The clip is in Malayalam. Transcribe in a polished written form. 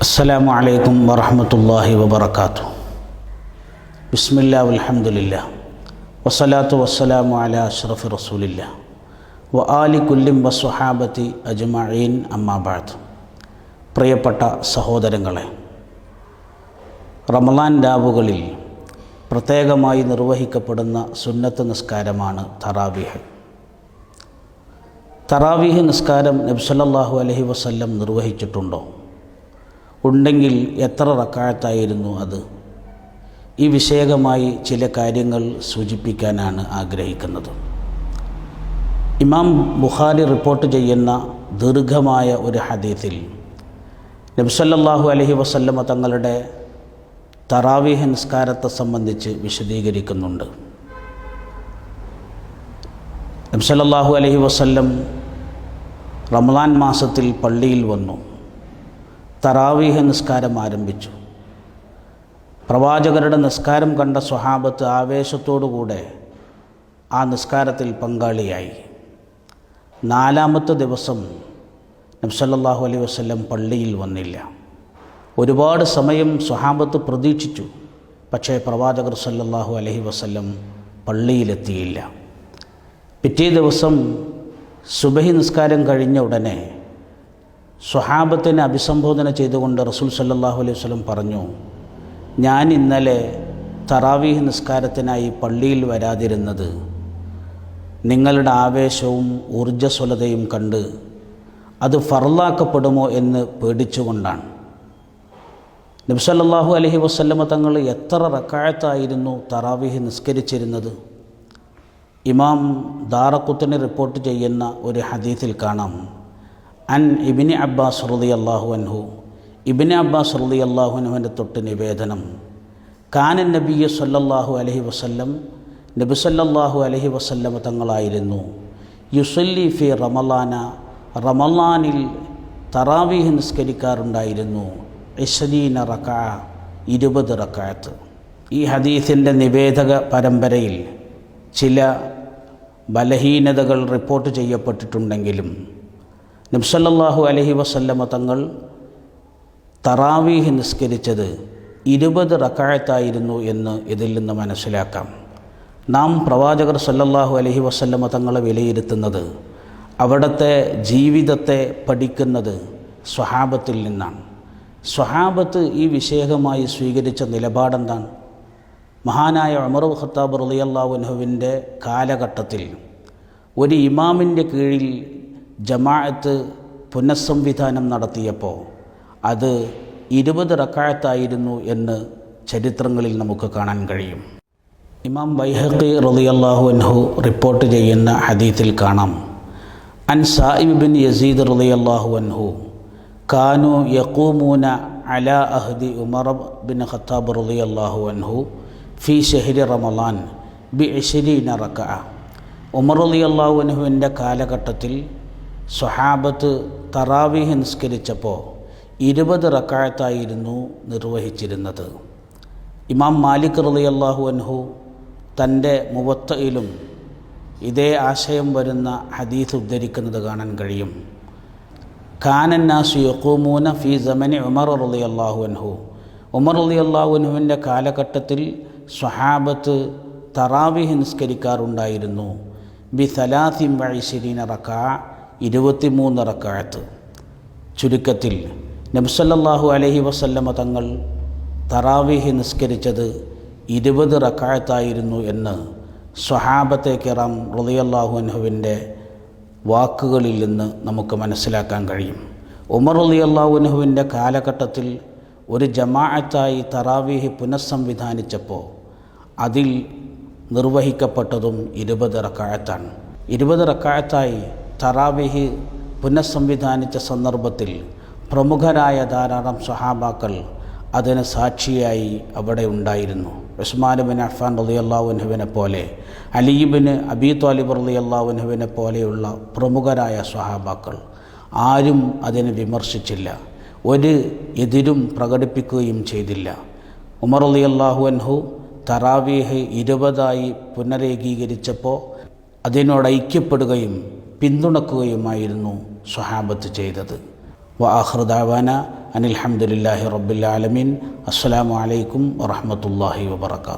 അസ്സലാമു അലൈക്കും വറഹ്മത്തുള്ളാഹി വബറകാതുഹു. ബിസ്മില്ലാ വൽഹംദുലില്ലാ വസ്സലാത്തു വസ്സലാമു അലാ അഷ്റഫി റസൂലില്ലാ വ ആലി കുല്ലിം വസ്വഹാബത്തി അജ്മഈൻ അമ്മാ ബഅദ്. പ്രിയപ്പെട്ട സഹോദരങ്ങളെ, റമളാൻ രാവുകളിൽ പ്രത്യേകമായി നിർവഹിക്കപ്പെടുന്ന സുന്നത്ത് നിസ്കാരമാണ് തറാവീഹ്. തറാവീഹ് നിസ്കാരം നബി സല്ലല്ലാഹു അലൈഹി വസല്ലം നിർവഹിച്ചിട്ടുണ്ടോ? ഉണ്ടെങ്കിൽ എത്ര റക്അത്തായിരുന്നു അത്? ഈ വിഷയകമായി ചില കാര്യങ്ങൾ സൂചിപ്പിക്കാനാണ് ആഗ്രഹിക്കുന്നത്. ഇമാം ബുഖാരി റിപ്പോർട്ട് ചെയ്യുന്ന ദീർഘമായ ഒരു ഹദീസിൽ നബി സല്ലല്ലാഹു അലൈഹി വസല്ലമ തങ്ങളുടെ തറാവീഹ് നിസ്കാരത്തെ സംബന്ധിച്ച് വിശദീകരിക്കുന്നുണ്ട്. നബി സല്ലല്ലാഹു അലൈഹി വസല്ലം റമളാൻ മാസത്തിൽ പള്ളിയിൽ വന്നു തറാവീഹ് നിസ്കാരം ആരംഭിച്ചു. പ്രവാചകരുടെ നിസ്കാരം കണ്ട സ്വഹാബത്ത് ആവേശത്തോടുകൂടെ ആ നിസ്കാരത്തിൽ പങ്കാളിയായി. 4-ാമത്തെ ദിവസം നബി സല്ലല്ലാഹു അലൈഹി വസല്ലം പള്ളിയിൽ വന്നില്ല. ഒരുപാട് സമയം സ്വഹാബത്ത് പ്രതീക്ഷിച്ചു, പക്ഷേ പ്രവാചകർ സല്ലല്ലാഹു അലൈഹി വസല്ലം പള്ളിയിലെത്തിയില്ല. പിറ്റേ ദിവസം സുബഹി നിസ്കാരം കഴിഞ്ഞ ഉടനെ സ്വഹാബത്തിനെ അഭിസംബോധന ചെയ്തുകൊണ്ട് റസൂൽ സല്ലല്ലാഹു അലൈഹി വസല്ലം പറഞ്ഞു, ഞാൻ ഇന്നലെ തറാവീഹ് നിസ്കാരത്തിനായി പള്ളിയിൽ വരാതിരുന്നത് നിങ്ങളുടെ ആവേശവും ഊർജ്ജസ്വലതയും കണ്ട് അത് ഫർളാക്കപ്പെടുമോ എന്ന് പേടിച്ചുകൊണ്ടാണ്. നബി സല്ലല്ലാഹു അലൈഹി വസല്ലമ തങ്ങൾ എത്ര റക്അത്തായിരുന്നു തറാവീഹ് നിസ്കരിച്ചിരുന്നത്? ഇമാം ദാറഖുത്നി റിപ്പോർട്ട് ചെയ്യുന്ന ഒരു ഹദീസിൽ കാണാം, അൻ ഇബ്നു അബ്ബാസ് റളിയല്ലാഹു അൻഹു, ഇബ്നു അബ്ബാസ് റളിയല്ലാഹു അൻഹുവിൻ്റെ തൊട്ട് നിവേദനം, കാന നബിയ്യ സല്ലല്ലാഹു അലൈഹി വസല്ലം, നബി സല്ലല്ലാഹു അലൈഹി വസല്ലം തങ്ങളായിരുന്നു യുസല്ലി ഫി റമളാന, റമളാനിൽ തറാവീഹ് നിസ്കരിക്കാറുണ്ടായിരുന്നു 20 റക്അ, 20 റക്അത്ത്. ഈ ഹദീസിൻ്റെ നിവേദക പരമ്പരയിൽ ചില ബലഹീനതകൾ റിപ്പോർട്ട് ചെയ്യപ്പെട്ടിട്ടുണ്ടെങ്കിലും നബി സല്ലല്ലാഹു അലൈഹി വസല്ലമ തങ്ങൾ തറാവീഹ് നിസ്കരിച്ചത് 20 റക്അത്തായിരുന്നു എന്ന് ഇതിൽ നിന്ന് മനസ്സിലാക്കാം. നാം പ്രവാചകർ സല്ലല്ലാഹു അലൈഹി വസല്ലമ തങ്ങളെ വിലയിരുത്തുന്നത്, അവിടുത്തെ ജീവിതത്തെ പഠിക്കുന്നത് സ്വഹാബത്തിൽ നിന്നാണ്. സ്വഹാബത്ത് ഈ വിഷയകമായി സ്വീകരിച്ച നിലപാടെന്താണ്? മഹാനായ ഉമർ ഇബ്നു ഖത്താബ് റളിയല്ലാഹു അൻഹുവിൻ്റെ കാലഘട്ടത്തിൽ ഒരു ഇമാമിൻ്റെ കീഴിൽ ജമാഅത്ത് പുനഃസംവിധാനം നടത്തിയപ്പോൾ അത് 20 റക്അത്തായിരുന്നു എന്ന് ചരിത്രങ്ങളിൽ നമുക്ക് കാണാൻ കഴിയും. ഇമാം ബൈഹഖി റളിയല്ലാഹു അൻഹു റിപ്പോർട്ട് ചെയ്യുന്ന ഹദീസിൽ കാണാം, അൻ സായിബ് ബിൻ യസീദ് റളിയല്ലാഹു അൻഹു കാനു യഖൂമൂന അലാ അഹ്ദി ഉമർ ബിൻ ഖത്താബ് റളിയല്ലാഹു അൻഹു ഫി ഷഹ്രി റമളാൻ ബി20 റക്അ. ഉമർ റളിയല്ലാഹു അൻഹുവിൻ്റെ കാലഘട്ടത്തിൽ സ്വഹാബത്ത് തറാവീഹ് നിസ്കരിച്ചപ്പോൾ 20 റക്അത്തായിരുന്നു നിർവഹിച്ചിരുന്നത്. ഇമാം മാലിക് റളിയല്ലാഹു അൻഹു തൻ്റെ മുവത്തയിലും ഇതേ ആശയം വരുന്ന ഹദീസ് ഉദ്ധരിക്കുന്നത് കാണാൻ കഴിയും. കാനന്നാസു യഖൂമൂന ഫി സമനി ഉമർ റളിയല്ലാഹു അൻഹു, ഉമർ റളിയല്ലാഹു അൻഹുവിൻ്റെ കാലഘട്ടത്തിൽ സ്വഹാബത്ത് തറാവീഹ് നിസ്കരിക്കാറുണ്ടായിരുന്നു ബി 23 റക്അ, 23 റക്അത്ത്. ചുരുക്കത്തിൽ നബി സല്ലല്ലാഹു അലൈഹി വസല്ലമ തങ്ങൾ തറാവീഹ് നിസ്കരിച്ചത് 20 റക്അത്തായിരുന്നു എന്ന് സ്വഹാബത്തെ കിറാം റളിയല്ലാഹു അൻഹുവിൻ്റെ വാക്കുകളിൽ നിന്ന് നമുക്ക് മനസ്സിലാക്കാൻ കഴിയും. ഉമർ റളിയല്ലാഹു അൻഹുവിൻ്റെ കാലഘട്ടത്തിൽ ഒരു ജമാഅത്തായി തറാവീഹ് പുനഃസംവിധാനിച്ചപ്പോൾ അതിൽ നിർവഹിക്കപ്പെട്ടതും 20 റക്അത്താണ്. 20 റക്അത്തായി തറാവീഹ് പുനഃസംവിധാനിച്ച സന്ദർഭത്തിൽ പ്രമുഖരായ ധാരാളം സ്വഹാബാക്കൾ അതിന് സാക്ഷിയായി അവിടെ ഉണ്ടായിരുന്നു. ഉസ്മാൻ ബിൻ അഫ്ഫാൻ റളിയല്ലാഹു അൻഹുവിനെ പോലെ, അലി ഇബ്നു അബീ ത്വാലിബ് റളിയല്ലാഹു അൻഹുവിനെ പോലെയുള്ള പ്രമുഖരായ സ്വഹാബാക്കൾ ആരും അതിനെ വിമർശിച്ചില്ല, ഒരു എതിരും പ്രകടിപ്പിക്കുകയും ചെയ്തില്ല. ഉമർ റളിയല്ലാഹു അൻഹു തറാവീഹ് 20 പുനരേകീകരിച്ചപ്പോൾ അതിനോട് ഐക്യപ്പെടുകയും പിന്തുണക്കുകയുമായിരുന്നു സ്വഹാബത്ത് ചെയ്തത്. വആഖിറു ദഅവാന അനിൽ ഹംദുലില്ലാഹി റബ്ബിൽ ആലമീൻ. അസ്സലാമു അലൈക്കും വറഹ്മത്തുള്ളാഹി വബറകാതുഹു.